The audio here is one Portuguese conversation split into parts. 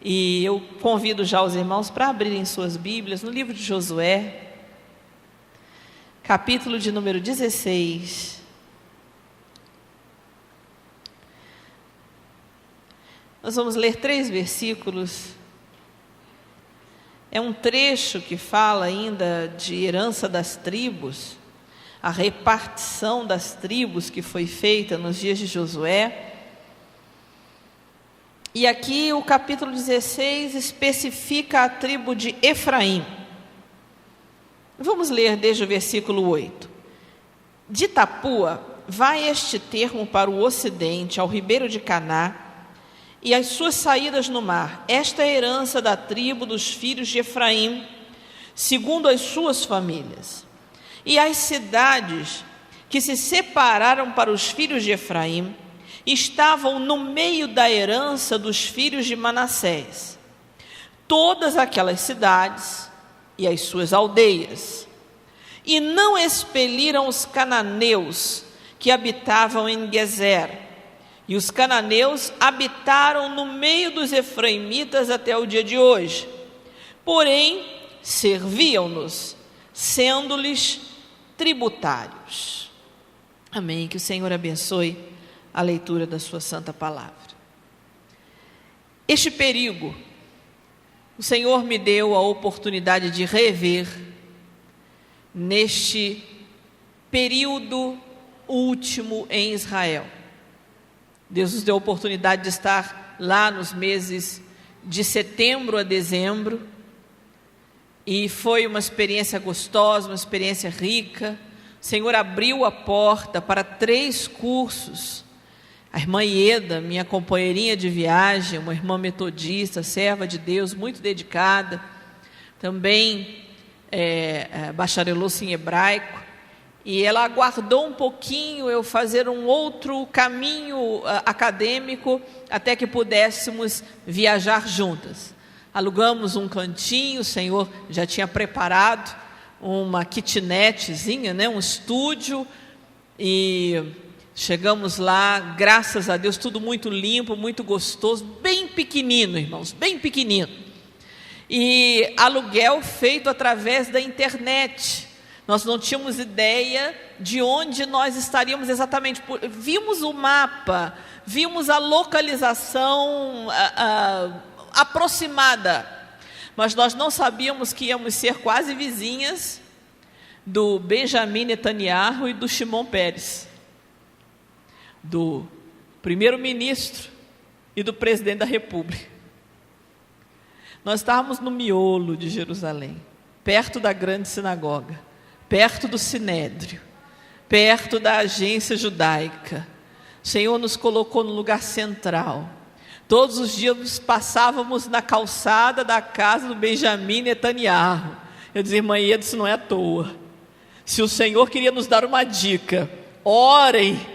E eu convido já os irmãos para abrirem suas Bíblias no livro de Josué, capítulo de número 16. Nós vamos ler 3 versículos. É um trecho que fala ainda de herança das tribos, a repartição das tribos que foi feita nos dias de Josué. E aqui o capítulo 16 especifica a tribo de Efraim. Vamos ler desde o versículo 8. De Tapua vai este termo para o ocidente, ao ribeiro de Caná, e as suas saídas no mar. Esta é a herança da tribo dos filhos de Efraim, segundo as suas famílias. E as cidades que se separaram para os filhos de Efraim estavam no meio da herança dos filhos de Manassés. Todas aquelas cidades e as suas aldeias. E não expeliram os cananeus que habitavam em Gezer. E os cananeus habitaram no meio dos efraimitas até o dia de hoje. Porém, serviam-nos, sendo-lhes tributários. Amém. Que o Senhor abençoe a leitura da sua santa palavra. Este perigo, o Senhor me deu a oportunidade de rever neste período último em Israel. Deus nos deu a oportunidade de estar lá nos meses de setembro a dezembro, e foi uma experiência gostosa, uma experiência rica. O Senhor abriu a porta para 3 cursos. A irmã Ieda, minha companheirinha de viagem, uma irmã metodista, serva de Deus, muito dedicada, também bacharelou-se em hebraico, e ela aguardou um pouquinho eu fazer um outro caminho acadêmico, até que pudéssemos viajar juntas. Alugamos um cantinho, o Senhor já tinha preparado uma kitnetzinha, um estúdio, e chegamos lá, graças a Deus, tudo muito limpo, muito gostoso, bem pequenino, irmãos, bem pequenino. E aluguel feito através da internet. Nós não tínhamos ideia de onde nós estaríamos exatamente. Vimos o mapa, vimos a localização aproximada, mas nós não sabíamos que íamos ser quase vizinhas do Benjamin Netanyahu e do Shimon Peres, do primeiro-ministro e do presidente da República. Nós estávamos no miolo de Jerusalém, perto da grande sinagoga, perto do Sinédrio, perto da agência judaica. O Senhor nos colocou no lugar central. Todos os dias passávamos na calçada da casa do Benjamin Netanyahu. Eu dizia, irmã Ieda, isso não é à toa. Se o Senhor queria nos dar uma dica, orem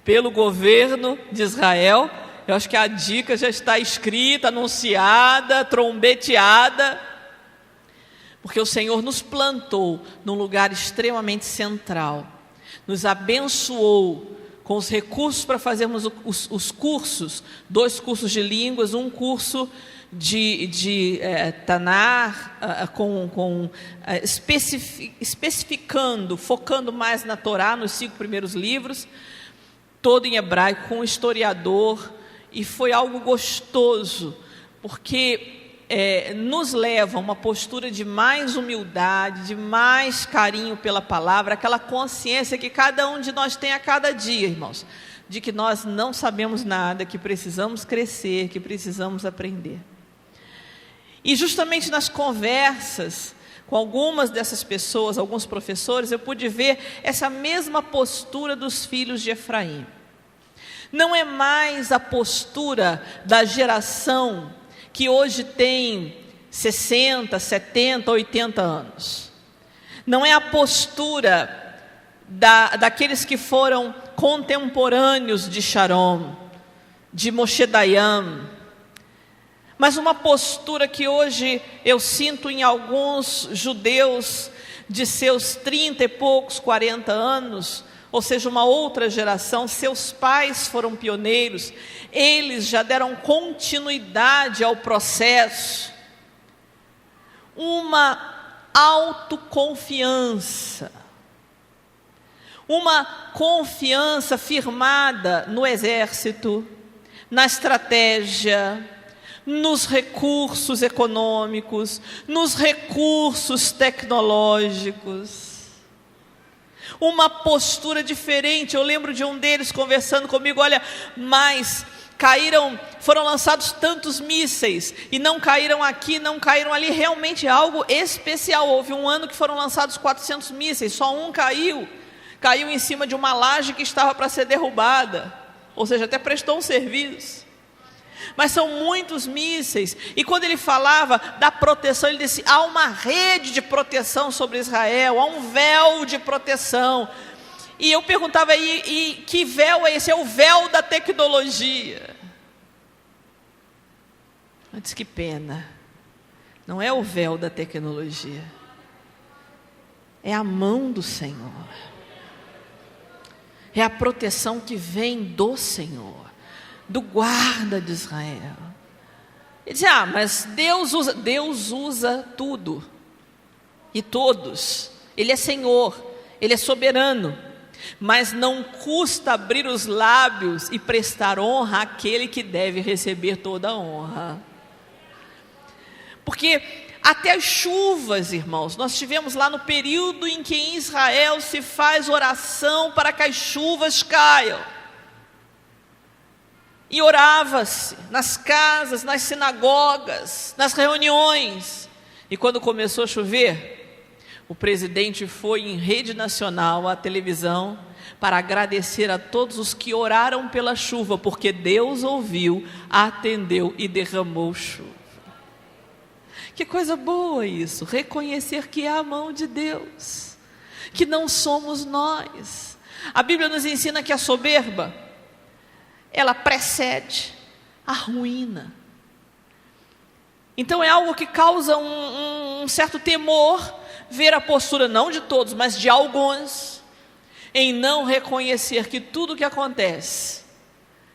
pelo governo de Israel. Eu acho que a dica já está escrita, anunciada, trombeteada, porque o Senhor nos plantou num lugar extremamente central, nos abençoou com os recursos para fazermos os cursos, 2 cursos de línguas, um curso de Tanar, especificando, focando mais na Torá, nos 5 primeiros livros, todo em hebraico, com um historiador, e foi algo gostoso, porque nos leva a uma postura de mais humildade, de mais carinho pela palavra, aquela consciência que cada um de nós tem a cada dia, irmãos, de que nós não sabemos nada, que precisamos crescer, que precisamos aprender. E justamente nas conversas com algumas dessas pessoas, alguns professores, eu pude ver essa mesma postura dos filhos de Efraim. Não é mais a postura da geração que hoje tem 60, 70, 80 anos. Não é a postura daqueles que foram contemporâneos de Sharon, de Moshe Dayan, mas uma postura que hoje eu sinto em alguns judeus de seus 30 e poucos, 40 anos, ou seja, uma outra geração, seus pais foram pioneiros, eles já deram continuidade ao processo. Uma autoconfiança, uma confiança firmada no exército, na estratégia, nos recursos econômicos, nos recursos tecnológicos. Uma postura diferente. Eu lembro de um deles conversando comigo: olha, mas foram lançados tantos mísseis, e não caíram aqui, não caíram ali, realmente é algo especial. Houve um ano que foram lançados 400 mísseis, só um caiu em cima de uma laje que estava para ser derrubada, ou seja, até prestou um serviço. Mas são muitos mísseis. E quando ele falava da proteção, ele disse: há uma rede de proteção sobre Israel, há um véu de proteção. E eu perguntava: e que véu é esse? É o véu da tecnologia. Eu disse: que pena, não é o véu da tecnologia, é a mão do Senhor, é a proteção que vem do Senhor, do guarda de Israel. Ele disse: mas Deus usa tudo e todos. Ele é Senhor, Ele é soberano, mas não custa abrir os lábios e prestar honra àquele que deve receber toda a honra. Porque até as chuvas, irmãos, nós tivemos lá no período em que em Israel se faz oração para que as chuvas caiam. E orava-se nas casas, nas sinagogas, nas reuniões. E quando começou a chover, o presidente foi em rede nacional, à televisão, para agradecer a todos os que oraram pela chuva, porque Deus ouviu, atendeu e derramou chuva. Que coisa boa isso, reconhecer que é a mão de Deus, que não somos nós. A Bíblia nos ensina que a soberba, ela precede a ruína. Então é algo que causa um certo temor, ver a postura não de todos, mas de alguns, em não reconhecer que tudo que acontece,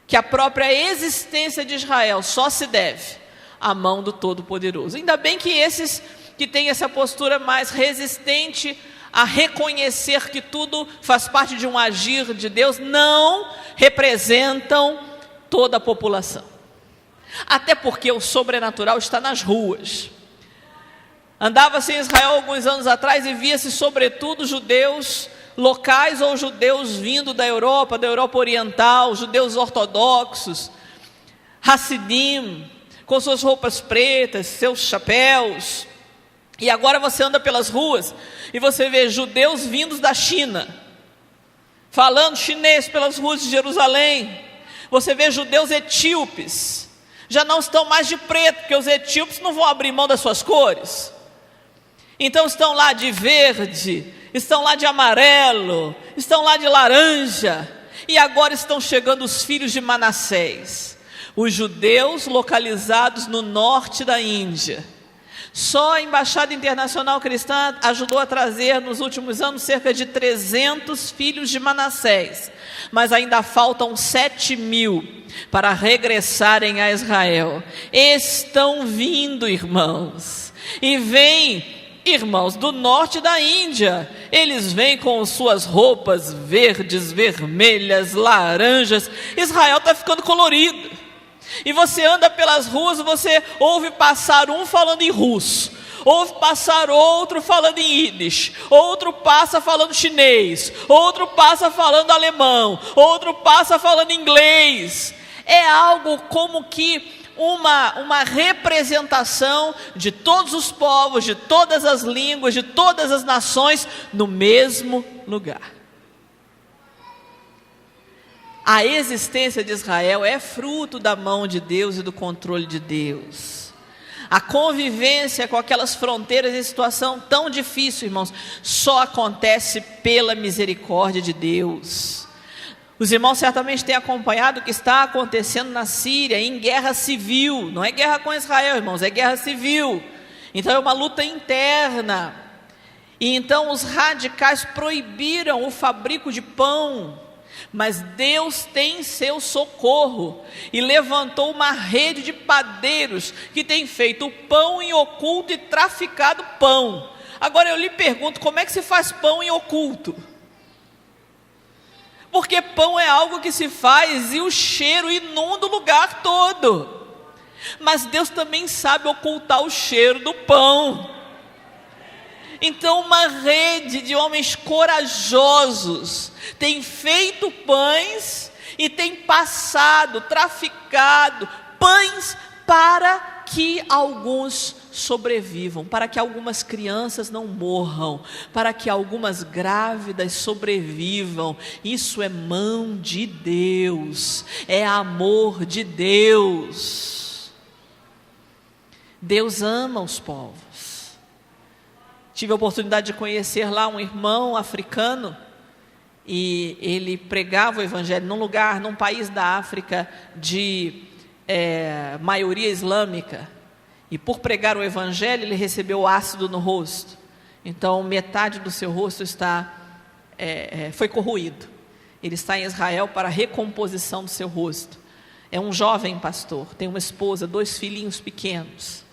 que a própria existência de Israel só se deve à mão do Todo-Poderoso. Ainda bem que esses que têm essa postura mais resistente a reconhecer que tudo faz parte de um agir de Deus, não representam toda a população. Até porque o sobrenatural está nas ruas. Andava-se em Israel alguns anos atrás e via-se sobretudo judeus locais ou judeus vindo da Europa Oriental, judeus ortodoxos, Hassidim, com suas roupas pretas, seus chapéus. E agora você anda pelas ruas e você vê judeus vindos da China, falando chinês pelas ruas de Jerusalém. Você vê judeus etíopes, já não estão mais de preto, porque os etíopes não vão abrir mão das suas cores. Então estão lá de verde, estão lá de amarelo, estão lá de laranja. E agora estão chegando os filhos de Manassés, os judeus localizados no norte da Índia. Só a Embaixada Internacional Cristã ajudou a trazer nos últimos anos cerca de 300 filhos de Manassés, mas ainda faltam 7.000 para regressarem a Israel. Estão vindo, irmãos, e vêm, irmãos, do norte da Índia. Eles vêm com suas roupas verdes, vermelhas, laranjas. Israel está ficando colorido. E você anda pelas ruas, você ouve passar um falando em russo, ouve passar outro falando em Yiddish, outro passa falando chinês, outro passa falando alemão, outro passa falando inglês. É algo como que uma representação de todos os povos, de todas as línguas, de todas as nações, no mesmo lugar. A existência de Israel é fruto da mão de Deus e do controle de Deus. A convivência com aquelas fronteiras em situação tão difícil, irmãos, só acontece pela misericórdia de Deus. Os irmãos certamente têm acompanhado o que está acontecendo na Síria, em guerra civil. Não é guerra com Israel, irmãos, é guerra civil. Então é uma luta interna. E então os radicais proibiram o fabrico de pão, mas Deus tem seu socorro e levantou uma rede de padeiros que tem feito pão em oculto e traficado pão. Agora eu lhe pergunto, como é que se faz pão em oculto? Porque pão é algo que se faz e o cheiro inunda o lugar todo. Mas Deus também sabe ocultar o cheiro do pão. Então uma rede de homens corajosos tem feito pães e tem traficado pães para que alguns sobrevivam, para que algumas crianças não morram, para que algumas grávidas sobrevivam. Isso é mão de Deus, é amor de Deus. Deus ama os povos. Tive a oportunidade de conhecer lá um irmão africano, e ele pregava o evangelho num país da África de maioria islâmica, e por pregar o evangelho ele recebeu ácido no rosto, então metade do seu rosto foi corroído. Ele está em Israel para a recomposição do seu rosto. É um jovem pastor, tem uma esposa, 2 filhinhos pequenos.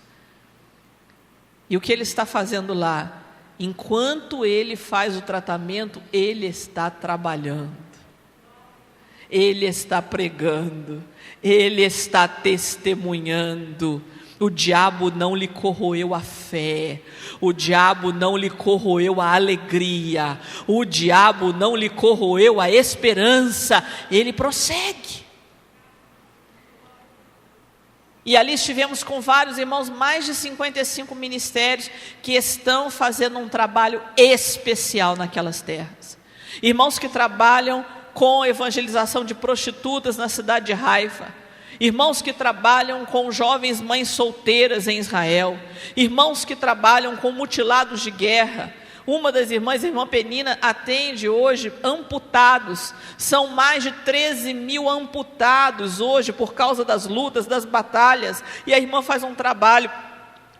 E o que ele está fazendo lá? Enquanto ele faz o tratamento, ele está trabalhando, ele está pregando, ele está testemunhando. O diabo não lhe corroeu a fé, o diabo não lhe corroeu a alegria, o diabo não lhe corroeu a esperança. Ele prossegue. E ali estivemos com vários irmãos, mais de 55 ministérios que estão fazendo um trabalho especial naquelas terras. Irmãos que trabalham com evangelização de prostitutas na cidade de Haifa. Irmãos que trabalham com jovens mães solteiras em Israel. Irmãos que trabalham com mutilados de guerra. Uma das irmãs, a irmã Penina, atende hoje amputados. São mais de 13 mil amputados hoje por causa das lutas, das batalhas. E a irmã faz um trabalho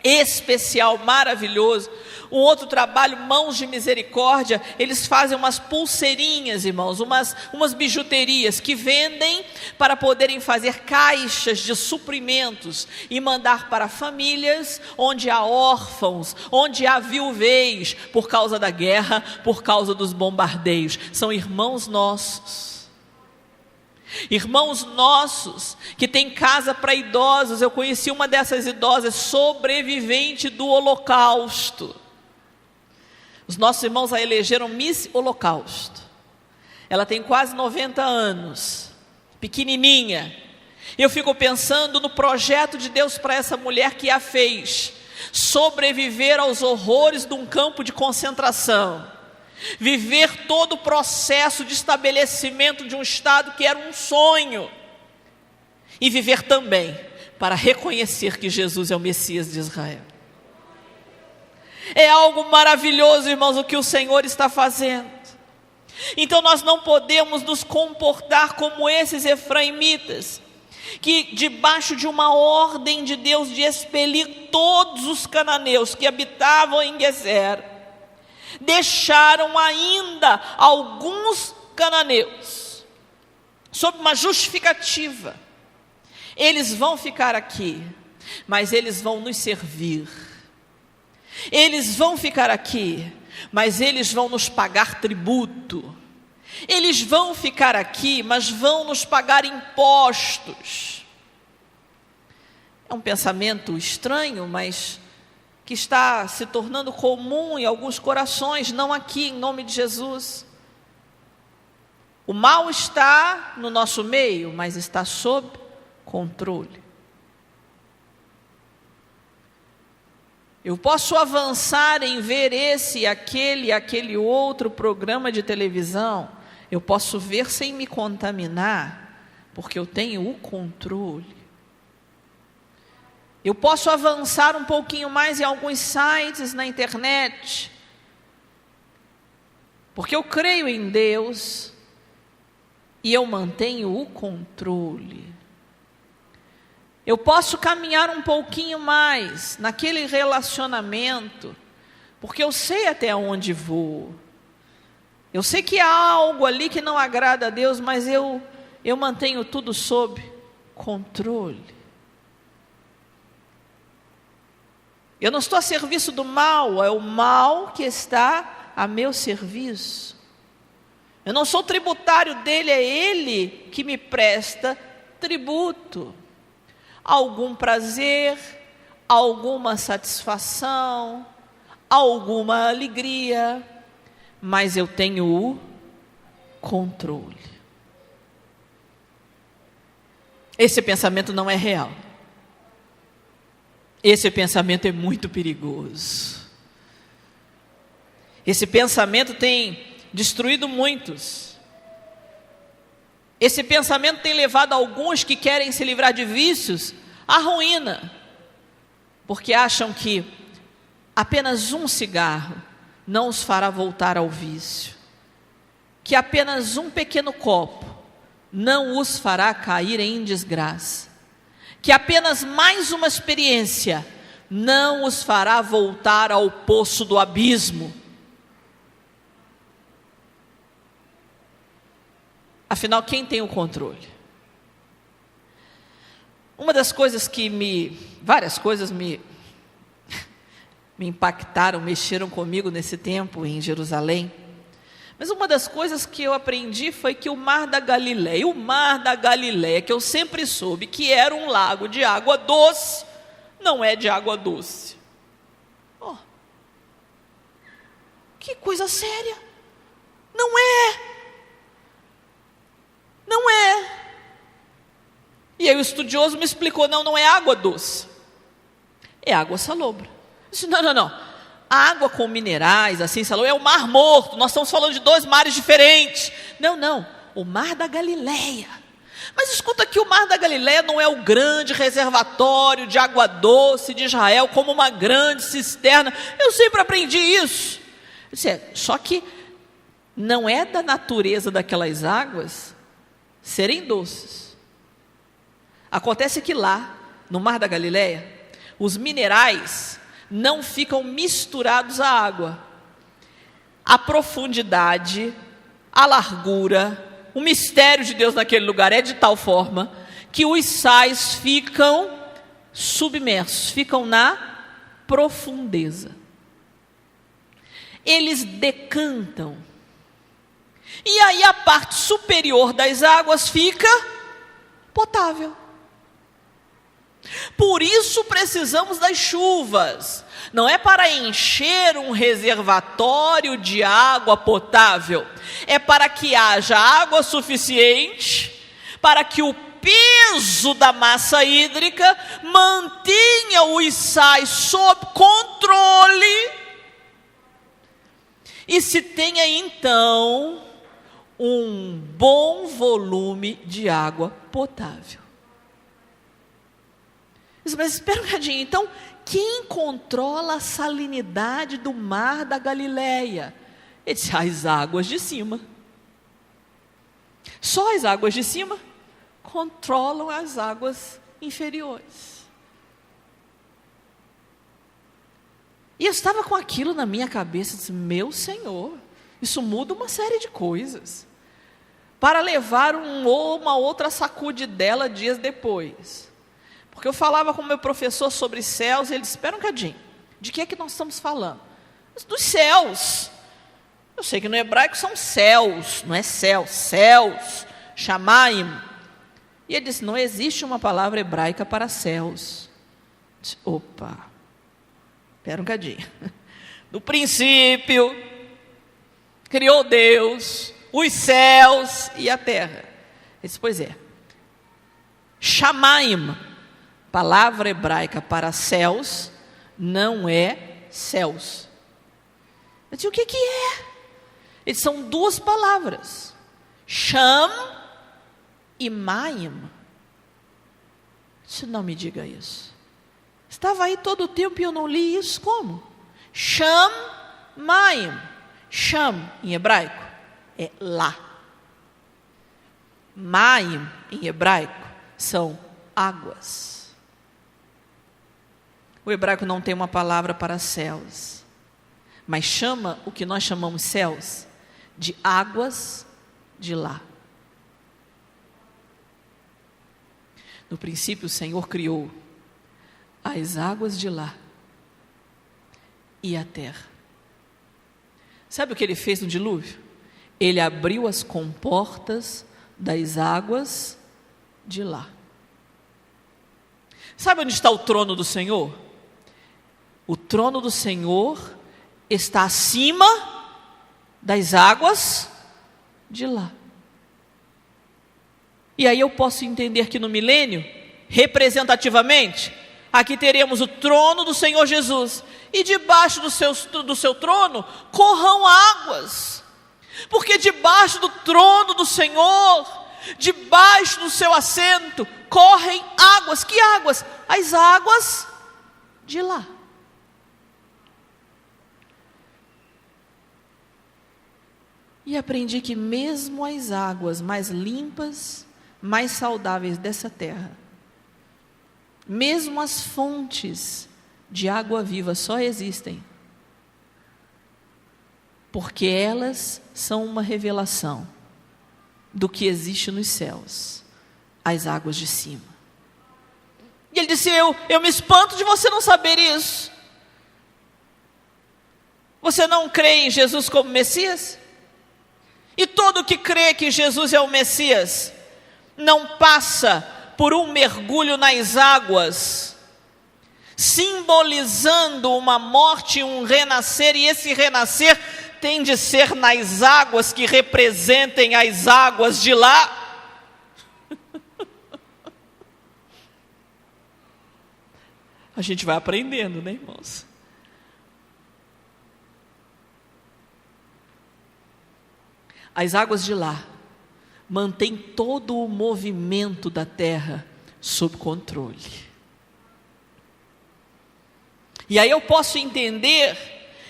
especial, maravilhoso. Um outro trabalho, Mãos de Misericórdia, eles fazem umas pulseirinhas, irmãos, umas bijuterias que vendem para poderem fazer caixas de suprimentos e mandar para famílias onde há órfãos, onde há viuvez por causa da guerra, por causa dos bombardeios. São irmãos nossos que tem casa para idosos. Eu conheci uma dessas idosas, sobrevivente do Holocausto. Os nossos irmãos a elegeram Miss Holocausto. Ela tem quase 90 anos, pequenininha. Eu fico pensando no projeto de Deus para essa mulher que a fez sobreviver aos horrores de um campo de concentração, viver todo o processo de estabelecimento de um Estado que era um sonho, e viver também para reconhecer que Jesus é o Messias de Israel. É algo maravilhoso, irmãos, o que o Senhor está fazendo. Então nós não podemos nos comportar como esses efraimitas, que debaixo de uma ordem de Deus de expelir todos os cananeus que habitavam em Gezer, deixaram ainda alguns cananeus, sob uma justificativa. Eles vão ficar aqui, mas eles vão nos servir. Eles vão ficar aqui, mas eles vão nos pagar tributo. Eles vão ficar aqui, mas vão nos pagar impostos. É um pensamento estranho, mas que está se tornando comum em alguns corações, não aqui, em nome de Jesus. O mal está no nosso meio, mas está sob controle. Eu posso avançar em ver esse, aquele outro programa de televisão. Eu posso ver sem me contaminar, porque eu tenho o controle. Eu posso avançar um pouquinho mais em alguns sites na internet, porque eu creio em Deus e eu mantenho o controle. Eu posso caminhar um pouquinho mais naquele relacionamento, porque eu sei até onde vou. Eu sei que há algo ali que não agrada a Deus, mas eu mantenho tudo sob controle. Eu não estou a serviço do mal, é o mal que está a meu serviço. Eu não sou tributário dele, é ele que me presta tributo. Algum prazer, alguma satisfação, alguma alegria, mas eu tenho o controle. Esse pensamento não é real. Esse pensamento é muito perigoso. Esse pensamento tem destruído muitos. Esse pensamento tem levado alguns que querem se livrar de vícios à ruína, porque acham que apenas um cigarro não os fará voltar ao vício, que apenas um pequeno copo não os fará cair em desgraça, que apenas mais uma experiência não os fará voltar ao poço do abismo. Afinal, quem tem o controle? Uma das coisas várias coisas me impactaram, mexeram comigo nesse tempo em Jerusalém. Mas uma das coisas que eu aprendi foi que o Mar da Galileia, que eu sempre soube que era um lago de água doce, não é de água doce. Oh, que coisa séria! Não é! Não é. E aí o estudioso me explicou, não é água doce, é água salobra. Eu disse, não, a água com minerais, assim, salobra, é o Mar Morto, nós estamos falando de dois mares diferentes. Não, o Mar da Galileia. Mas escuta aqui, o Mar da Galileia não é o grande reservatório de água doce de Israel, como uma grande cisterna. Eu sempre aprendi isso. Eu disse, só que não é da natureza daquelas águas serem doces. Acontece que lá, no Mar da Galileia, os minerais não ficam misturados à água. A profundidade, a largura, o mistério de Deus naquele lugar é de tal forma que os sais ficam submersos, ficam na profundeza. Eles decantam. E aí a parte superior das águas fica potável. Por isso precisamos das chuvas. Não é para encher um reservatório de água potável. É para que haja água suficiente, para que o peso da massa hídrica mantenha os sais sob controle. E se tenha então um bom volume de água potável. Mas espera um bocadinho, então, quem controla a salinidade do Mar da Galileia? Ele disse, as águas de cima. Só as águas de cima controlam as águas inferiores. E eu estava com aquilo na minha cabeça, disse, meu Senhor, isso muda uma série de coisas. Para levar uma outra sacudidela dias depois. Porque eu falava com o meu professor sobre céus, e ele disse, espera um bocadinho, de que é que nós estamos falando? Dos céus. Eu sei que no hebraico são céus, não é céu, céus, shamaim. E ele disse, não existe uma palavra hebraica para céus. Eu disse, opa, espera um bocadinho. No princípio, criou Deus os céus e a terra. Ele disse, pois é, shamaim, palavra hebraica para céus, não é céus. Eu disse, o que é? Eles são duas palavras, Sham e Maim. Eu disse, não me diga isso. Estava aí todo o tempo e eu não li isso, como? Sham, Maim. Sham, em hebraico, é lá. Maim, em hebraico, são águas. O hebraico não tem uma palavra para céus, mas chama o que nós chamamos céus de águas de lá. No princípio, o Senhor criou as águas de lá e a terra. Sabe o que ele fez no dilúvio? Ele abriu as comportas das águas de lá. Sabe onde está o trono do Senhor? O trono do Senhor está acima das águas de lá. E aí eu posso entender que no milênio, representativamente, aqui teremos o trono do Senhor Jesus, e debaixo do seu trono corram águas, porque debaixo do trono do Senhor, debaixo do seu assento, correm águas. Que águas? As águas de lá. E aprendi que mesmo as águas mais limpas, mais saudáveis dessa terra, mesmo as fontes de água viva só existem porque elas são uma revelação do que existe nos céus, as águas de cima. E ele disse: eu me espanto de você não saber isso. Você não crê em Jesus como Messias? E todo que crê que Jesus é o Messias não passa por um mergulho nas águas, simbolizando uma morte e um renascer, e esse renascer tem de ser nas águas que representem as águas de lá. A gente vai aprendendo, né, irmãos? As águas de lá mantém todo o movimento da terra sob controle. E aí eu posso entender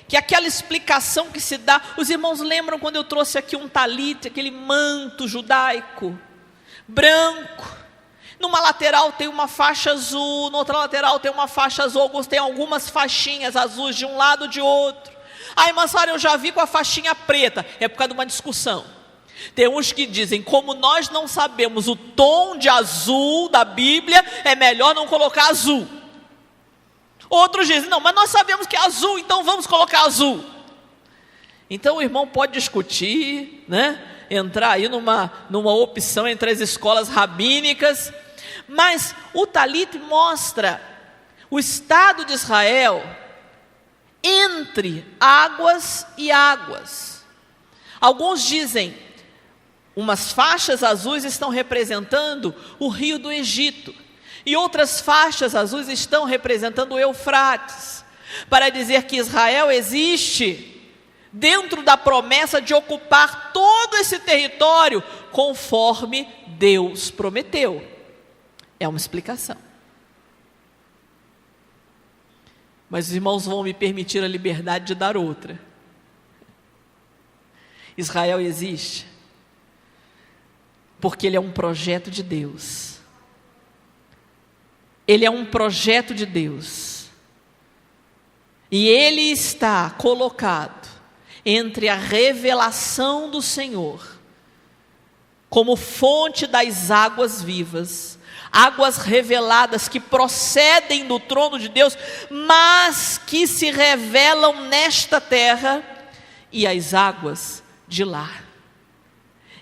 que aquela explicação que se dá, os irmãos lembram quando eu trouxe aqui um talite, aquele manto judaico, branco, numa lateral tem uma faixa azul, na outra lateral tem uma faixa azul, alguns têm algumas faixinhas azuis de um lado ou de outro. Aí, irmã Sara, eu já vi com a faixinha preta, é por causa de uma discussão. Tem uns que dizem, como nós não sabemos o tom de azul da Bíblia, é melhor não colocar azul. Outros dizem, não, mas nós sabemos que é azul, então vamos colocar azul. Então o irmão pode discutir, né? Entrar aí numa opção entre as escolas rabínicas, mas o Talit mostra o estado de Israel entre águas e águas. Alguns dizem, umas faixas azuis estão representando o rio do Egito, e outras faixas azuis estão representando o Eufrates, para dizer que Israel existe dentro da promessa de ocupar todo esse território, conforme Deus prometeu. É uma explicação. Mas os irmãos vão me permitir a liberdade de dar outra. Israel existe porque ele é um projeto de Deus. Ele é um projeto de Deus. E ele está colocado entre a revelação do Senhor, como fonte das águas vivas, águas reveladas que procedem do trono de Deus, mas que se revelam nesta terra, e as águas de lá.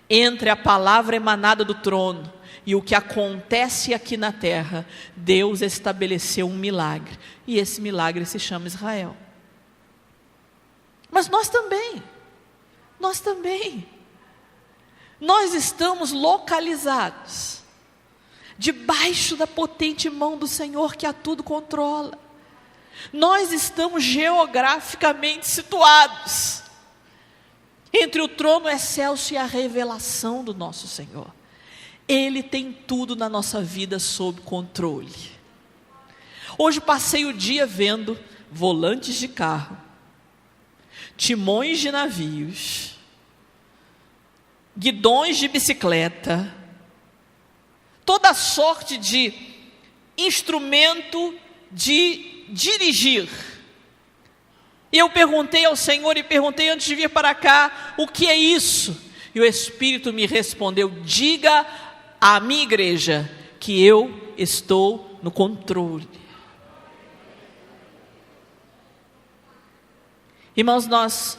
Entre a palavra emanada do trono e o que acontece aqui na terra, Deus estabeleceu um milagre, e esse milagre se chama Israel. Mas nós também, nós estamos localizados debaixo da potente mão do Senhor que a tudo controla. Nós estamos geograficamente situados entre o trono excelso e a revelação do nosso Senhor. Ele tem tudo na nossa vida sob controle. Hoje passei o dia vendo volantes de carro, timões de navios, guidões de bicicleta, toda sorte de instrumento de dirigir, E eu perguntei ao Senhor e perguntei antes de vir para cá, o que é isso? E o Espírito me respondeu: diga à minha igreja que eu estou no controle. Irmãos, nós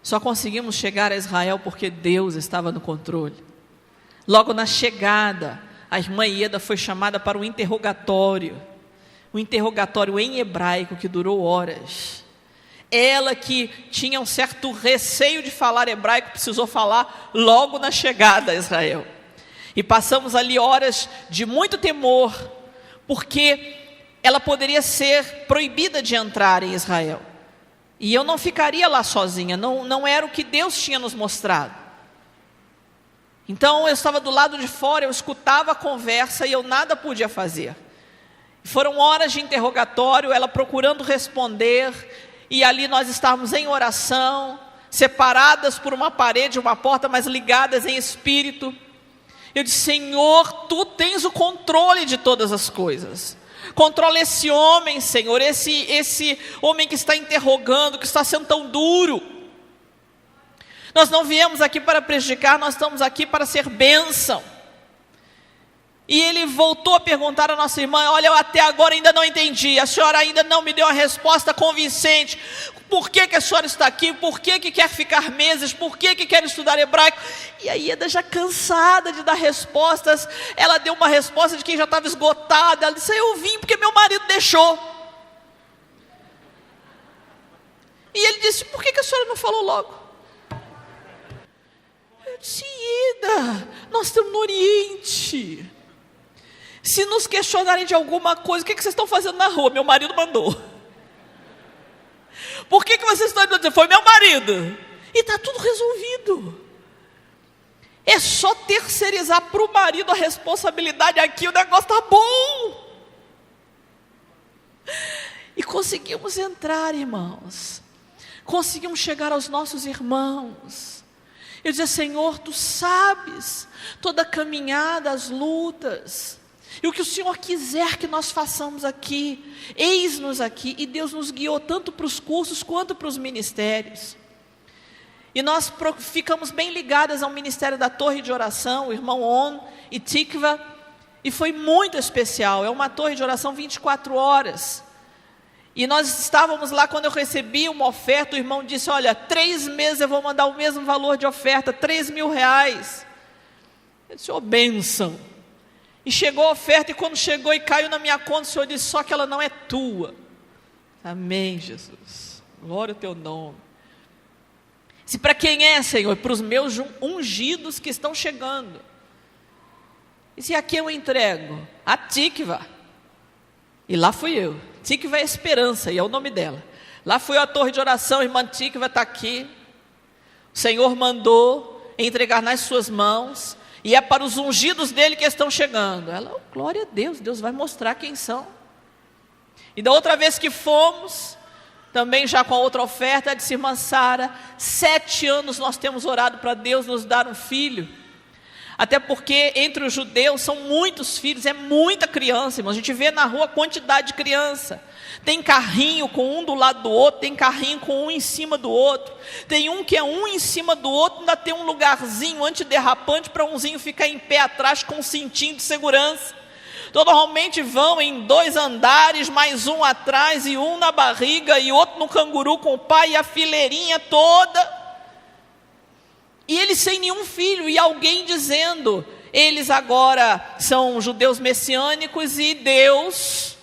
só conseguimos chegar a Israel porque Deus estava no controle. Logo na chegada, a irmã Ieda foi chamada para um interrogatório em hebraico que durou horas. Ela que tinha um certo receio de falar hebraico, precisou falar logo na chegada a Israel. E passamos ali horas de muito temor, porque ela poderia ser proibida de entrar em Israel. E eu não ficaria lá sozinha, não era o que Deus tinha nos mostrado. Então eu estava do lado de fora, eu escutava a conversa e eu nada podia fazer. Foram horas de interrogatório, ela procurando responder, e ali nós estávamos em oração, separadas por uma parede, uma porta, mas ligadas em espírito. Eu disse: Senhor, Tu tens o controle de todas as coisas. Controla esse homem, Senhor, esse homem que está interrogando, que está sendo tão duro. Nós não viemos aqui para prejudicar, nós estamos aqui para ser bênção. E ele voltou a perguntar à nossa irmã: olha, eu até agora ainda não entendi, a senhora ainda não me deu uma resposta convincente. Por que a senhora está aqui? Por que quer ficar meses? Por que quer estudar hebraico? E a Ieda, já cansada de dar respostas, ela deu uma resposta de quem já estava esgotada. Ela disse: eu vim porque meu marido deixou. E ele disse: por que a senhora não falou logo? Eu disse: Ieda, nós estamos no Oriente. Se nos questionarem de alguma coisa, o que vocês estão fazendo na rua? Meu marido mandou. Por que vocês estão dizendo? Foi meu marido. E está tudo resolvido. É só terceirizar para o marido a responsabilidade aqui, o negócio está bom. E conseguimos entrar, irmãos. Conseguimos chegar aos nossos irmãos. Eu dizia: Senhor, Tu sabes toda a caminhada, as lutas. E o que o Senhor quiser que nós façamos aqui, eis-nos aqui. E Deus nos guiou tanto para os cursos quanto para os ministérios. E nós ficamos bem ligadas ao ministério da Torre de Oração, o irmão On e Tikva. E foi muito especial, é uma torre de oração 24 horas. E nós estávamos lá quando eu recebi uma oferta, o irmão disse: olha, 3 meses eu vou mandar o mesmo valor de oferta, R$3.000. Eu disse: bênção. E chegou a oferta, e quando chegou e caiu na minha conta, o Senhor disse: só que ela não é tua. Amém, Jesus, glória ao Teu nome. Se para quem é, Senhor? Para os meus ungidos que estão chegando. E se aqui eu entrego? A Tikva. E lá fui eu. Tikva é esperança, e é o nome dela. Lá fui eu à torre de oração, a irmã Tikva está aqui. O Senhor mandou entregar nas suas mãos, e é para os ungidos dele que estão chegando. Ela: glória a Deus, Deus vai mostrar quem são. E da outra vez que fomos, também já com a outra oferta, ela disse: irmã Sara, 7 anos nós temos orado para Deus nos dar um filho. Até porque entre os judeus são muitos filhos, é muita criança, irmão. A gente vê na rua a quantidade de criança. Tem carrinho com um do lado do outro, tem carrinho com um em cima do outro. Tem um que é um em cima do outro, ainda tem um lugarzinho antiderrapante para umzinho ficar em pé atrás com um cintinho de segurança. Então, normalmente vão em 2 andares, mais um atrás e um na barriga e outro no canguru com o pai e a fileirinha toda. E eles sem nenhum filho, e alguém dizendo: eles agora são judeus messiânicos e Deus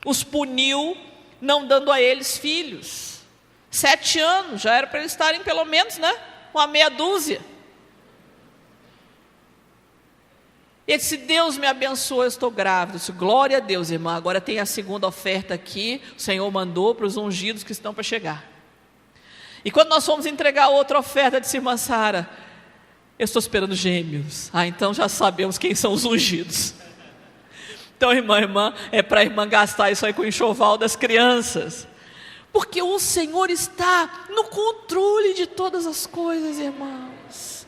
os puniu não dando a eles filhos. 7 anos, já era para eles estarem pelo menos, uma meia dúzia. Ele disse: Deus me abençoe, eu estou grávida. Eu disse: glória a Deus, irmã, agora tem a segunda oferta aqui, o Senhor mandou para os ungidos que estão para chegar. E quando nós fomos entregar a outra oferta, disse: irmã Sara, eu estou esperando gêmeos. Então já sabemos quem são os ungidos. Então, irmã, é para a irmã gastar isso aí com o enxoval das crianças. Porque o Senhor está no controle de todas as coisas, irmãos.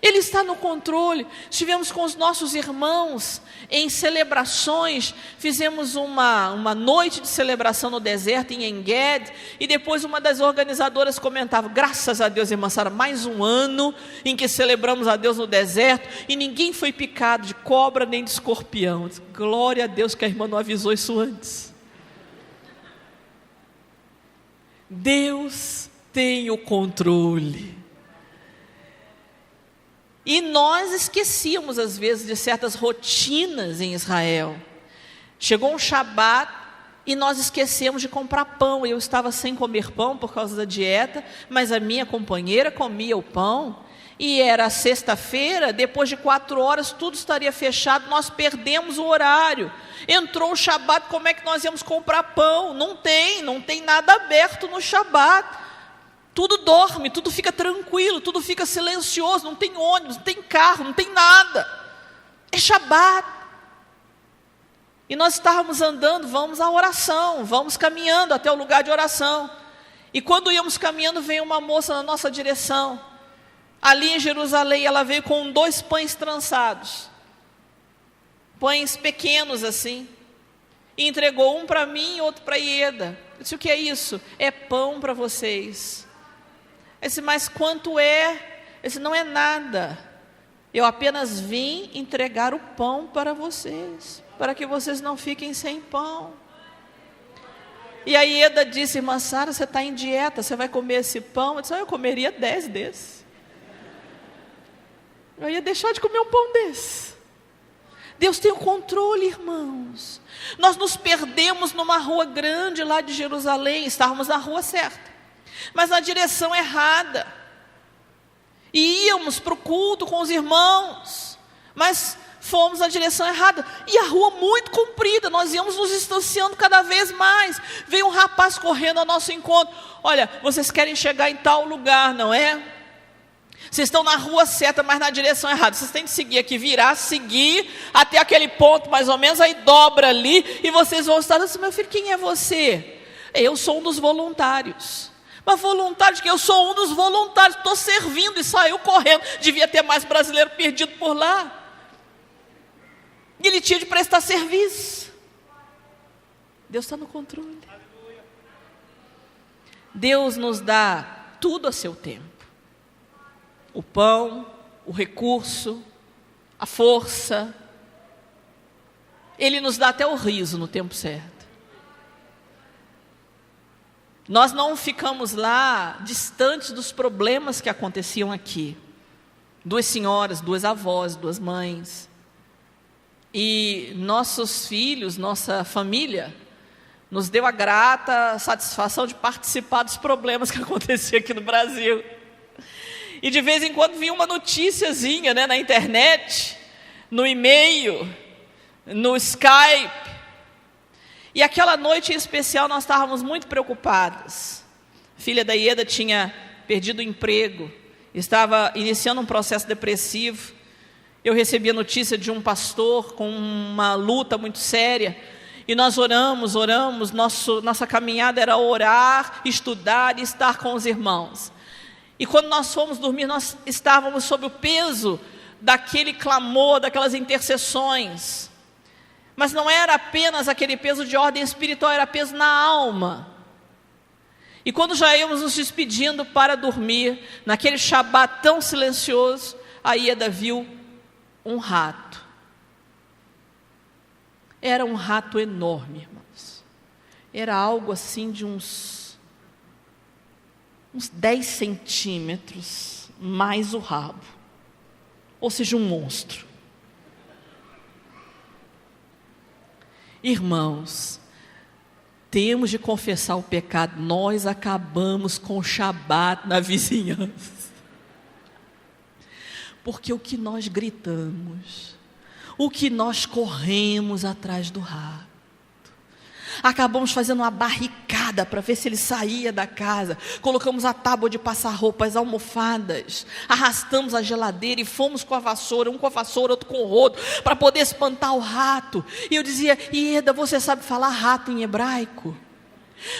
Ele está no controle. Estivemos com os nossos irmãos em celebrações, fizemos uma noite de celebração no deserto, em En-Gedi, e depois uma das organizadoras comentava: graças a Deus, irmã Sara, mais um ano em que celebramos a Deus no deserto, e ninguém foi picado de cobra nem de escorpião. Glória a Deus que a irmã não avisou isso antes. Deus tem o controle. E nós esquecíamos às vezes de certas rotinas em Israel. Chegou um Shabat e nós esquecemos de comprar pão. Eu estava sem comer pão por causa da dieta, mas a minha companheira comia o pão. E era sexta-feira, depois de 4 horas tudo estaria fechado, nós perdemos o horário. Entrou o Shabat, como é que nós íamos comprar pão? Não tem nada aberto no Shabat. Tudo dorme, tudo fica tranquilo, tudo fica silencioso, não tem ônibus, não tem carro, não tem nada. É Shabat. E nós estávamos andando, vamos à oração, vamos caminhando até o lugar de oração. E quando íamos caminhando, veio uma moça na nossa direção. Ali em Jerusalém, ela veio com 2 pães trançados. Pães pequenos assim. E entregou um para mim e outro para Ieda. Eu disse: o que é isso? É pão para vocês. Eu disse: mas quanto é? Eu disse: não é nada. Eu apenas vim entregar o pão para vocês, para que vocês não fiquem sem pão. E a Ieda disse: irmã Sara, você está em dieta, você vai comer esse pão? Eu disse: eu comeria 10 desses. Eu ia deixar de comer um pão desse. Deus tem o controle, irmãos. Nós nos perdemos numa rua grande lá de Jerusalém. Estávamos na rua certa, mas na direção errada. E íamos para o culto com os irmãos, mas fomos na direção errada. E a rua muito comprida, nós íamos nos distanciando cada vez mais. Veio um rapaz correndo ao nosso encontro: olha, vocês querem chegar em tal lugar, não é? Vocês estão na rua certa, mas na direção errada. Vocês têm que seguir aqui, virar, seguir até aquele ponto mais ou menos, aí dobra ali e vocês vão estar. Eu disse: meu filho, quem é você? Eu sou um dos voluntários. Mas voluntário de quê? Eu sou um dos voluntários, estou servindo. E saiu correndo. Devia ter mais brasileiro perdido por lá. E ele tinha de prestar serviço. Deus está no controle. Deus nos dá tudo a seu tempo. O pão, o recurso, a força. Ele nos dá até o riso no tempo certo. Nós não ficamos lá distantes dos problemas que aconteciam aqui. 2 senhoras, 2 avós, 2 mães. E nossos filhos, nossa família, nos deu a grata satisfação de participar dos problemas que aconteciam aqui no Brasil. E de vez em quando vinha uma noticiazinha, né, na internet, no e-mail, no Skype. E aquela noite em especial nós estávamos muito preocupadas. A filha da Ieda tinha perdido o emprego, estava iniciando um processo depressivo. Eu recebi a notícia de um pastor com uma luta muito séria. E nós oramos, nossa caminhada era orar, estudar e estar com os irmãos. E quando nós fomos dormir, nós estávamos sob o peso daquele clamor, daquelas intercessões. Mas não era apenas aquele peso de ordem espiritual, era peso na alma. E quando já íamos nos despedindo para dormir, naquele Shabat tão silencioso, a Ieda viu um rato. Era um rato enorme, irmãos. Era algo assim de uns 10 centímetros, mais o rabo. Ou seja, um monstro. Irmãos, temos de confessar o pecado. Nós acabamos com o Shabat na vizinhança. Porque o que nós gritamos, o que nós corremos atrás do rato, acabamos fazendo uma barricada para ver se ele saía da casa. Colocamos a tábua de passar roupa, as almofadas, arrastamos a geladeira e fomos com a vassoura, um com a vassoura, outro com o rodo, para poder espantar o rato. E eu dizia: Ieda, você sabe falar rato em hebraico?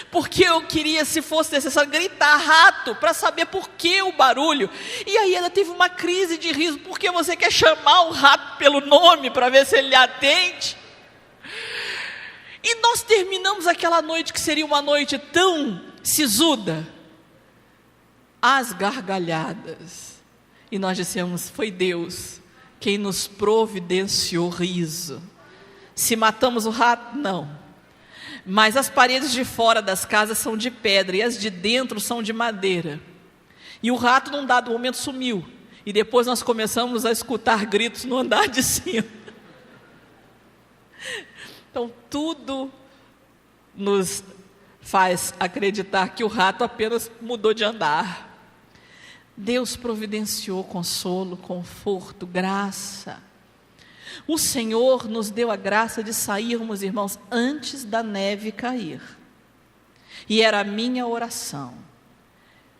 porque eu queria, se fosse necessário, gritar rato, para saber por que o barulho. E aí ela teve uma crise de riso, porque você quer chamar o rato pelo nome, para ver se ele lhe atende. E nós terminamos aquela noite, que seria uma noite tão sisuda, às gargalhadas. E nós dissemos, foi Deus quem nos providenciou riso. Se matamos o rato, não. Mas as paredes de fora das casas são de pedra e as de dentro são de madeira. E o rato, num dado momento, sumiu. E depois nós começamos a escutar gritos no andar de cima. Então, tudo nos faz acreditar que o rato apenas mudou de andar. Deus providenciou consolo, conforto, graça. O Senhor nos deu a graça de sairmos, irmãos, antes da neve cair. E era a minha oração.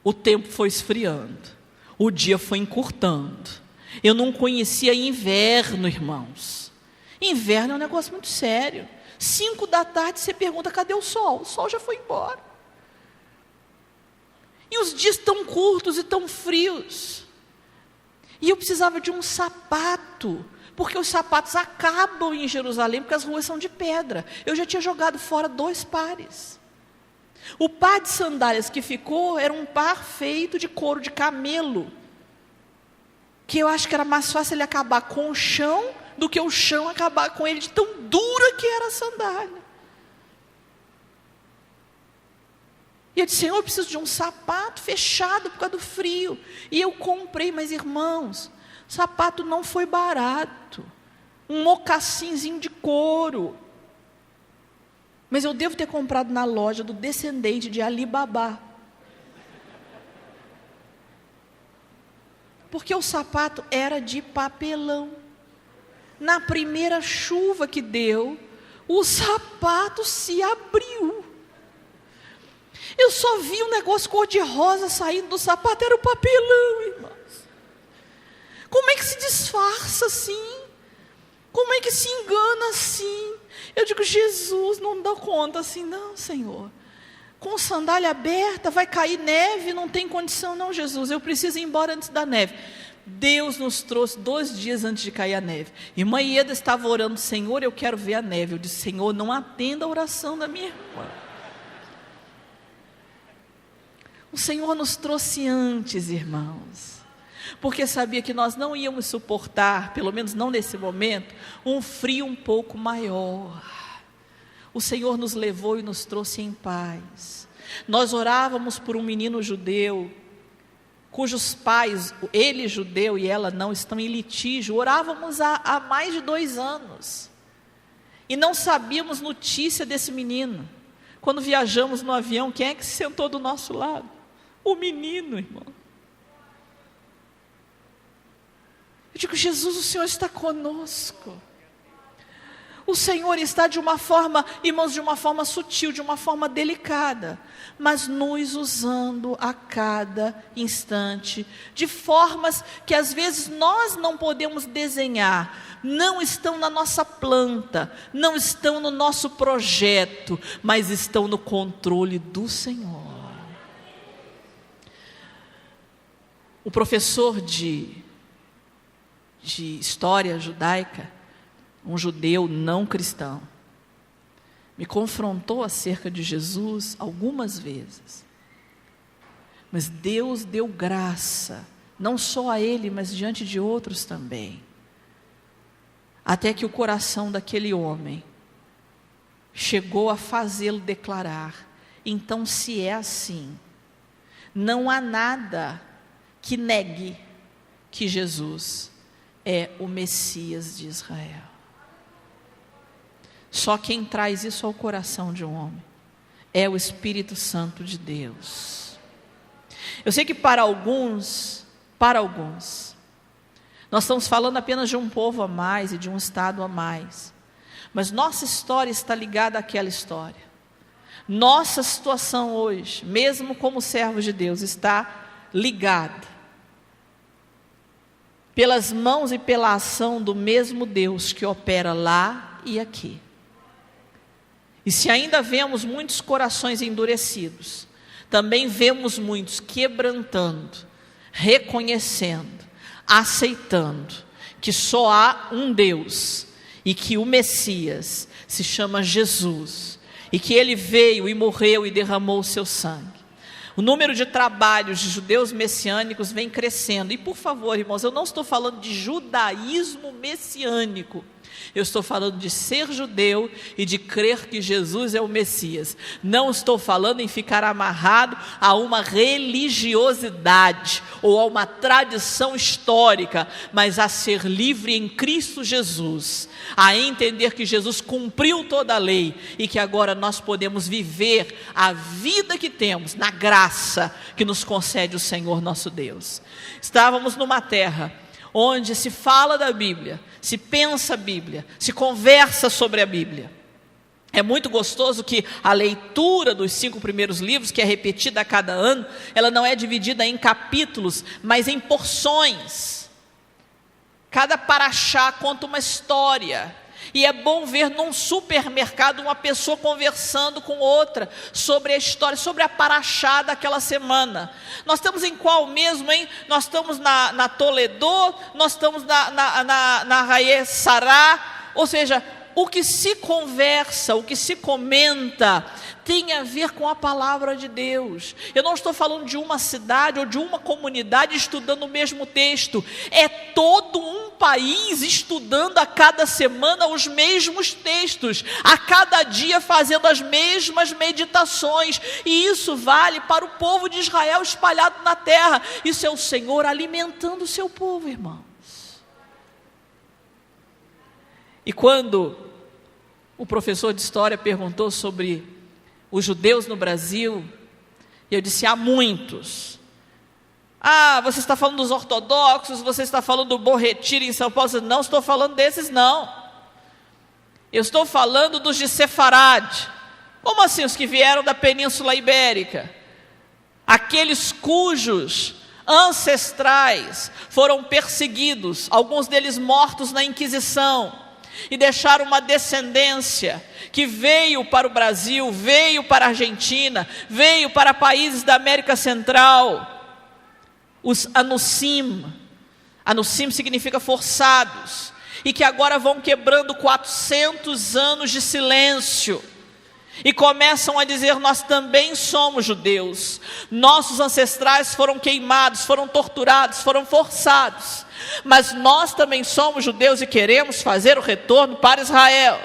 O tempo foi esfriando, o dia foi encurtando. Eu não conhecia inverno, irmãos. Inverno é um negócio muito sério. 5 da tarde você pergunta, cadê o sol? O sol já foi embora. E os dias tão curtos e tão frios. E eu precisava de um sapato, porque os sapatos acabam em Jerusalém, porque as ruas são de pedra. Eu já tinha jogado fora 2 pares. O par de sandálias que ficou era um par feito de couro de camelo, que eu acho que era mais fácil ele acabar com o chão do que o chão acabar com ele, de tão dura que era a sandália. E eu disse, Senhor, eu preciso de um sapato fechado por causa do frio. E eu comprei, mas irmãos, o sapato não foi barato. Um mocassinzinho de couro. Mas eu devo ter comprado na loja do descendente de Ali Babá. Porque o sapato era de papelão. Na primeira chuva que deu, o sapato se abriu. Eu só vi um negócio cor-de-rosa saindo do sapato, era o papelão, irmãos. Como é que se disfarça assim? Como é que se engana assim? Eu digo, Jesus, não dá conta assim, não, Senhor. Com sandália aberta, vai cair neve, não tem condição, não, Jesus. Eu preciso ir embora antes da neve. Deus nos trouxe 2 dias antes de cair a neve. Irmã Ieda estava orando, Senhor, eu quero ver a neve. Eu disse, Senhor, não atenda a oração da minha irmã. O Senhor nos trouxe antes, irmãos, porque sabia que nós não íamos suportar, pelo menos não nesse momento, um frio um pouco maior. O Senhor nos levou e nos trouxe em paz. Nós orávamos por um menino judeu, cujos pais, ele judeu e ela não, estão em litígio. Orávamos há mais de 2 anos. E não sabíamos notícia desse menino. Quando viajamos no avião, quem é que se sentou do nosso lado? O menino, irmão. Eu digo, Jesus, o Senhor está conosco. O Senhor está de uma forma, irmãos, de uma forma sutil, de uma forma delicada, mas nos usando a cada instante, de formas que às vezes nós não podemos desenhar, não estão na nossa planta, não estão no nosso projeto, mas estão no controle do Senhor. O professor de história judaica, um judeu não cristão, me confrontou acerca de Jesus algumas vezes. Mas Deus deu graça, não só a ele, mas diante de outros também. Até que o coração daquele homem chegou a fazê-lo declarar, então se é assim, não há nada que negue que Jesus é o Messias de Israel. Só quem traz isso ao coração de um homem é o Espírito Santo de Deus. Eu sei que para alguns, nós estamos falando apenas de um povo a mais e de um estado a mais, mas nossa história está ligada àquela história. Nossa situação hoje, mesmo como servos de Deus, está ligada pelas mãos e pela ação do mesmo Deus que opera lá e aqui. E se ainda vemos muitos corações endurecidos, também vemos muitos quebrantando, reconhecendo, aceitando que só há um Deus e que o Messias se chama Jesus e que ele veio e morreu e derramou o seu sangue. O número de trabalhos de judeus messiânicos vem crescendo. E por favor, irmãos, eu não estou falando de judaísmo messiânico. Eu estou falando de ser judeu e de crer que Jesus é o Messias. Não estou falando em ficar amarrado a uma religiosidade ou a uma tradição histórica, mas a ser livre em Cristo Jesus, a entender que Jesus cumpriu toda a lei e que agora nós podemos viver a vida que temos na graça que nos concede o Senhor nosso Deus. Estávamos numa terra onde se fala da Bíblia, se pensa a Bíblia, se conversa sobre a Bíblia. É muito gostoso que a leitura dos 5 primeiros livros, que é repetida a cada ano, ela não é dividida em capítulos, mas em porções. Cada paraxá conta uma história. E é bom ver num supermercado uma pessoa conversando com outra sobre a história, sobre a paraxá daquela semana. Nós estamos em qual mesmo, hein? Nós estamos na Toledô, nós estamos na Raie Sará, ou seja, o que se conversa, o que se comenta, tem a ver com a palavra de Deus. Eu não estou falando de uma cidade ou de uma comunidade estudando o mesmo texto. É todo um país estudando a cada semana os mesmos textos, a cada dia fazendo as mesmas meditações. E isso vale para o povo de Israel espalhado na terra. Isso é o Senhor alimentando o seu povo, irmãos. E quando o professor de história perguntou sobre os judeus no Brasil, eu disse: há muitos. Você está falando dos ortodoxos, você está falando do Bom Retiro em São Paulo. Não estou falando desses, não. Eu estou falando dos de Sefarad. Como assim os que vieram da Península Ibérica? Aqueles cujos ancestrais foram perseguidos, alguns deles mortos na Inquisição, e deixaram uma descendência que veio para o Brasil, veio para a Argentina, veio para países da América Central, os Anusim. Anusim significa forçados, e que agora vão quebrando 400 anos de silêncio, e começam a dizer: nós também somos judeus, nossos ancestrais foram queimados, foram torturados, foram forçados, mas nós também somos judeus e queremos fazer o retorno para Israel.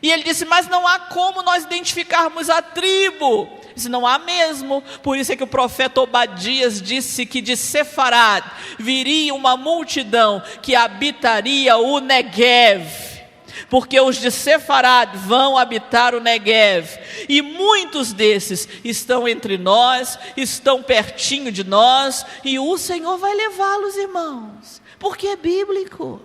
E ele disse: mas não há como nós identificarmos a tribo. Ele disse: não há mesmo. Por isso é que o profeta Obadias disse que de Sefarad viria uma multidão que habitaria o Negev, porque os de Sefarad vão habitar o Negev, e muitos desses estão entre nós, estão pertinho de nós, e o Senhor vai levá-los, irmãos, porque é bíblico.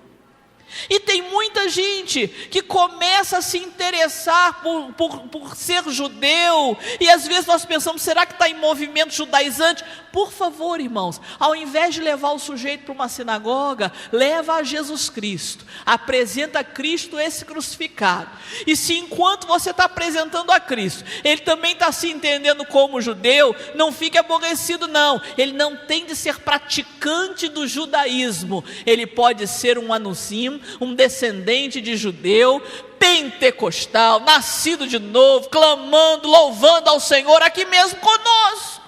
E tem muita gente que começa a se interessar por ser judeu, e às vezes nós pensamos: será que está em movimento judaizante? Por favor, irmãos, ao invés de levar o sujeito para uma sinagoga, leva a Jesus Cristo, apresenta a Cristo esse crucificado. E se enquanto você está apresentando a Cristo, ele também está se entendendo como judeu, não fique aborrecido não. Ele não tem de ser praticante do judaísmo, ele pode ser um anusim, um descendente de judeu, pentecostal, nascido de novo, clamando, louvando ao Senhor aqui mesmo conosco.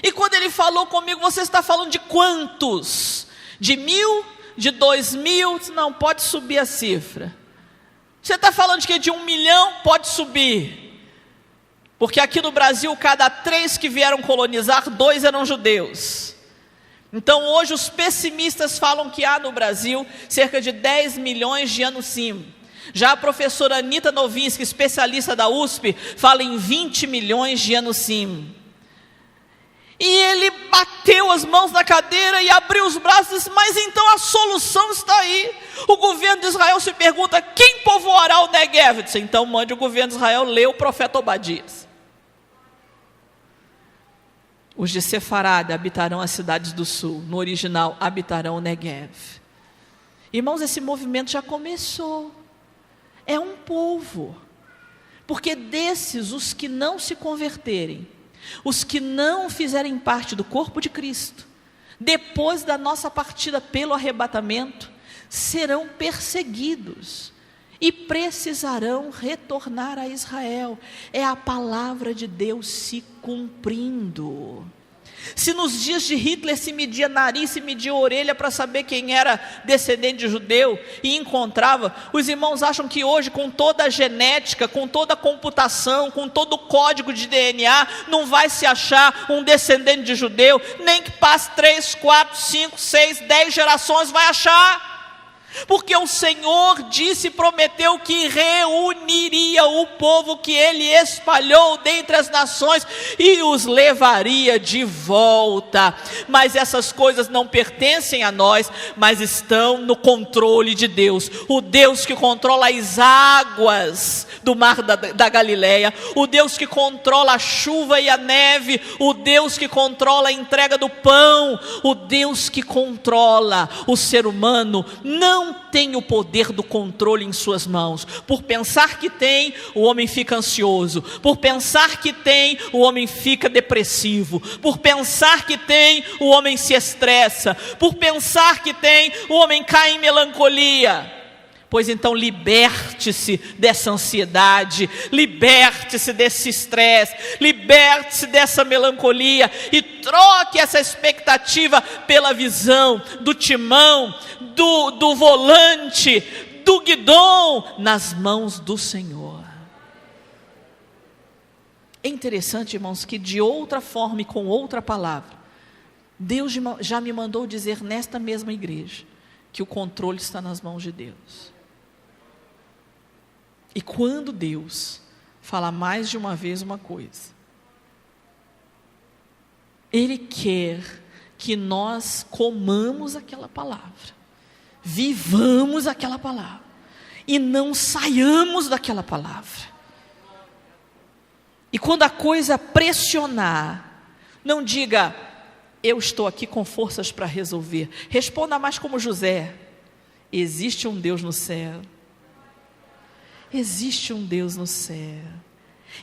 E quando ele falou comigo: você está falando de quantos? De 1.000? De 2.000? Não, pode subir a cifra. Você está falando de que de 1 milhão? Pode subir. Porque aqui no Brasil, cada 3 que vieram colonizar, 2 eram judeus. Então hoje os pessimistas falam que há no Brasil cerca de 10 milhões de anusim. Já a professora Anita Novinsky, especialista da USP, fala em 20 milhões de anusim. E ele bateu as mãos na cadeira e abriu os braços e disse: mas então a solução está aí. O governo de Israel se pergunta: quem povoará o Negev? Disse: então mande o governo de Israel ler o profeta Obadias. Os de Sefarad habitarão as cidades do sul. No original, habitarão o Negev. Irmãos, esse movimento já começou. é um povo. Porque desses, os que não se converterem, os que não fizerem parte do corpo de Cristo, depois da nossa partida pelo arrebatamento, serão perseguidos e precisarão retornar a Israel. É a palavra de Deus se cumprindo. Se nos dias de Hitler se media nariz, se media orelha para saber quem era descendente de judeu e encontrava, os irmãos acham que hoje, com toda a genética, com toda a computação, com todo o código de DNA, não vai se achar um descendente de judeu, nem que passe 3, 4, 5, 6, 10 gerações vai achar. Porque o Senhor disse e prometeu que reuniria o povo que Ele espalhou dentre as nações e os levaria de volta. Mas essas coisas não pertencem a nós, mas estão no controle de Deus. O Deus que controla as águas do mar da Galileia, o Deus que controla a chuva e a neve, o Deus que controla a entrega do pão, o Deus que controla o ser humano, não tem o poder do controle em suas mãos. Por pensar que tem, o homem fica ansioso. Por pensar que tem, o homem fica depressivo. Por pensar que tem, o homem se estressa. Por pensar que tem, o homem cai em melancolia. Pois então liberte-se dessa ansiedade, liberte-se desse estresse, liberte-se dessa melancolia e troque essa expectativa pela visão do timão, do volante, do guidão nas mãos do Senhor. É interessante, irmãos, que de outra forma e com outra palavra, Deus já me mandou dizer nesta mesma igreja que o controle está nas mãos de Deus. E quando Deus fala mais de uma vez uma coisa, Ele quer que nós comamos aquela palavra, vivamos aquela palavra, e não saiamos daquela palavra. E quando a coisa pressionar, não diga, eu estou aqui com forças para resolver. Responda mais como José, existe um Deus no céu. Existe um Deus no céu.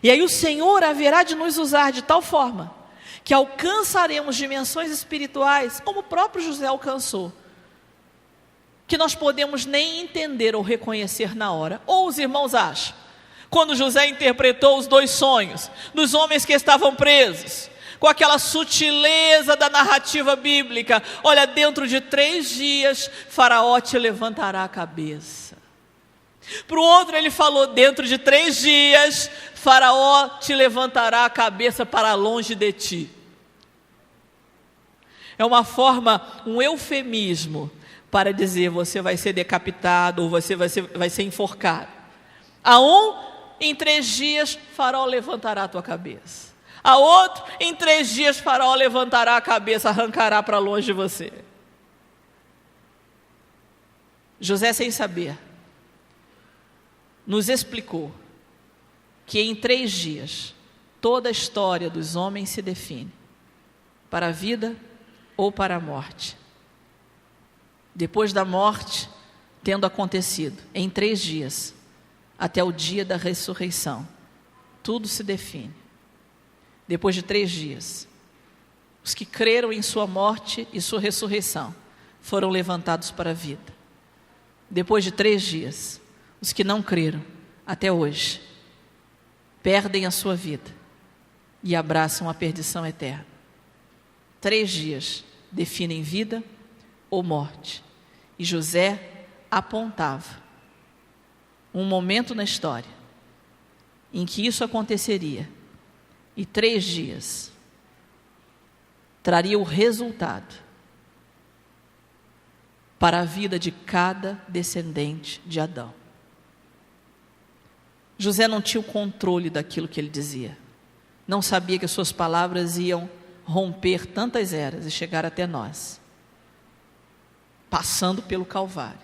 E aí o Senhor haverá de nos usar de tal forma que alcançaremos dimensões espirituais como o próprio José alcançou, que nós podemos nem entender ou reconhecer na hora. Ou os irmãos acham, quando José interpretou os 2 sonhos dos homens que estavam presos, com aquela sutileza da narrativa bíblica, olha, dentro de 3 dias Faraó te levantará a cabeça. Para o outro ele falou, dentro de 3 dias, Faraó te levantará a cabeça para longe de ti. É uma forma, um eufemismo, para dizer, você vai ser decapitado, ou você vai ser enforcado. A um, em 3 dias, Faraó levantará a tua cabeça. A outro, em 3 dias, Faraó levantará a cabeça, arrancará para longe de você. José, sem saber, nos explicou que em 3 dias toda a história dos homens se define, para a vida ou para a morte. Depois da morte, tendo acontecido, em 3 dias, até o dia da ressurreição, tudo se define. Depois de 3 dias, os que creram em sua morte e sua ressurreição foram levantados para a vida. Depois de 3 dias, os que não creram, até hoje, perdem a sua vida e abraçam a perdição eterna. 3 dias definem vida ou morte. E José apontava um momento na história em que isso aconteceria. E 3 dias traria o resultado para a vida de cada descendente de Adão. José não tinha o controle daquilo que ele dizia. Não sabia que suas palavras iam romper tantas eras e chegar até nós, passando pelo Calvário.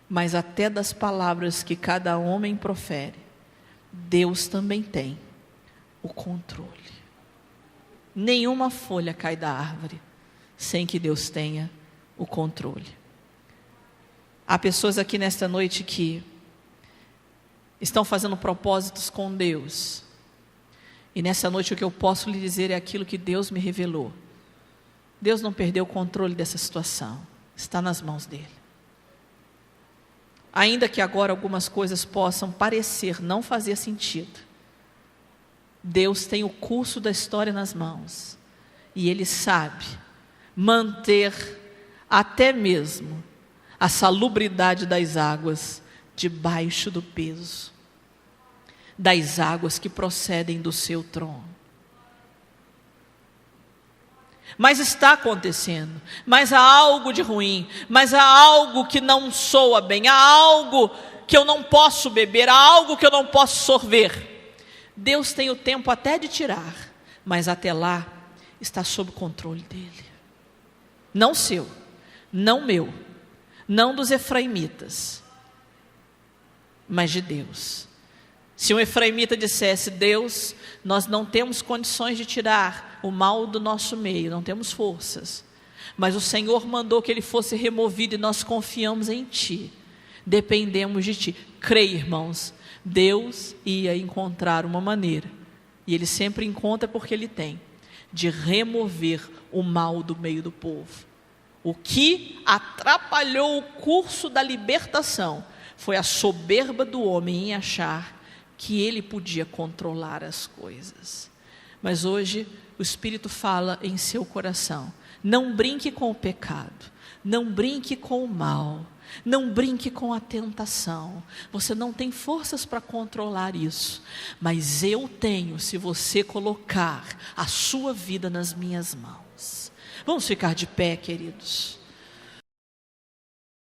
Mas até das palavras que cada homem profere, Deus também tem o controle. Nenhuma folha cai da árvore sem que Deus tenha o controle. Há pessoas aqui nesta noite que estão fazendo propósitos com Deus. E nessa noite o que eu posso lhe dizer é aquilo que Deus me revelou. Deus não perdeu o controle dessa situação, está nas mãos dele. Ainda que agora algumas coisas possam parecer não fazer sentido, Deus tem o curso da história nas mãos, e Ele sabe manter até mesmo a salubridade das águas debaixo do peso das águas que procedem do seu trono. Mas está acontecendo, mas há algo de ruim, mas há algo que não soa bem, há algo que eu não posso beber, há algo que eu não posso sorver. Deus tem o tempo até de tirar, mas até lá está sob controle dele. Não seu, não meu, não dos efraimitas, mas de Deus. Se um efraimita dissesse: Deus, nós não temos condições de tirar o mal do nosso meio, não temos forças, mas o Senhor mandou que ele fosse removido e nós confiamos em Ti, dependemos de Ti. Creia, irmãos, Deus ia encontrar uma maneira, e Ele sempre encontra porque Ele tem, de remover o mal do meio do povo. O que atrapalhou o curso da libertação foi a soberba do homem em achar que ele podia controlar as coisas. Mas hoje o Espírito fala em seu coração: não brinque com o pecado, não brinque com o mal, não brinque com a tentação. Você não tem forças para controlar isso, mas eu tenho, se você colocar a sua vida nas minhas mãos. Vamos ficar de pé, queridos.